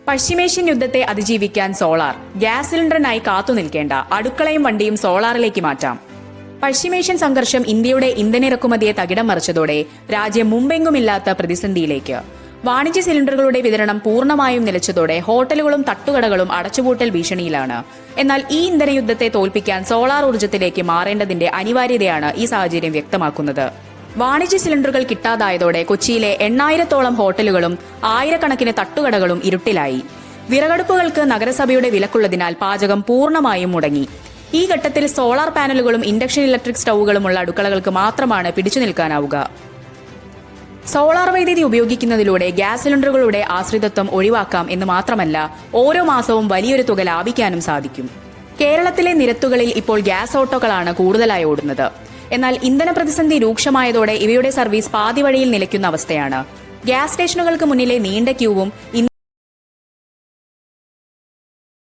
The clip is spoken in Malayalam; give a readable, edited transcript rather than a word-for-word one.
പശ്ചിമേഷ്യൻ യുദ്ധത്തെ അതിജീവിക്കാൻ സോളാർ. ഗ്യാസ് സിലിണ്ടറിനായി കാത്തുനിൽക്കേണ്ട, അടുക്കളയും വണ്ടിയും സോളാറിലേക്ക് മാറ്റാം. പശ്ചിമേഷ്യൻ സംഘർഷം ഇന്ത്യയുടെ ഇന്ധന തകിടം മറിച്ചതോടെ രാജ്യം മുമ്പെങ്ങുമില്ലാത്ത പ്രതിസന്ധിയിലേക്ക്. വാണിജ്യ സിലിണ്ടറുകളുടെ വിതരണം പൂർണ്ണമായും നിലച്ചതോടെ ഹോട്ടലുകളും തട്ടുകടകളും അടച്ചുപൂട്ടൽ ഭീഷണിയിലാണ്. എന്നാൽ ഈ ഇന്ധനയുദ്ധത്തെ തോൽപ്പിക്കാൻ സോളാർ ഊർജ്ജത്തിലേക്ക് മാറേണ്ടതിന്റെ അനിവാര്യതയാണ് ഈ സാഹചര്യം വ്യക്തമാക്കുന്നത്. വാണിജ്യ സിലിണ്ടറുകൾ കിട്ടാതായതോടെ കൊച്ചിയിലെ 8,000-ഓളം ഹോട്ടലുകളും ആയിരക്കണക്കിന് തട്ടുകടകളും ഇരുട്ടിലായി. വിറകടുപ്പുകൾക്ക് നഗരസഭയുടെ വിലക്കുള്ളതിനാൽ പാചകം പൂർണ്ണമായും മുടങ്ങി. ഈ ഘട്ടത്തിൽ സോളാർ പാനലുകളും ഇൻഡക്ഷൻ ഇലക്ട്രിക് സ്റ്റൗകളുമുള്ള അടുക്കളകൾക്ക് മാത്രമാണ് പിടിച്ചു നിൽക്കാനാവുക. സോളാർ വൈദ്യുതി ഉപയോഗിക്കുന്നതിലൂടെ ഗ്യാസ് സിലിണ്ടറുകളുടെ ആശ്രിതത്വം ഒഴിവാക്കാം എന്ന് മാത്രമല്ല, ഓരോ മാസവും വലിയൊരു തുക ലാഭിക്കാനും സാധിക്കും. കേരളത്തിലെ നിരത്തുകളിൽ ഇപ്പോൾ ഗ്യാസ് ഓട്ടോകളാണ് കൂടുതലായി ഓടുന്നത്. എന്നാൽ ഇന്ധന പ്രതിസന്ധി രൂക്ഷമായതോടെ ഇവയുടെ സർവീസ് പാതി വഴിയിൽ നിലയ്ക്കുന്ന അവസ്ഥയാണ്. ഗ്യാസ് സ്റ്റേഷനുകൾക്ക് മുന്നിലെ നീണ്ട ക്യൂവും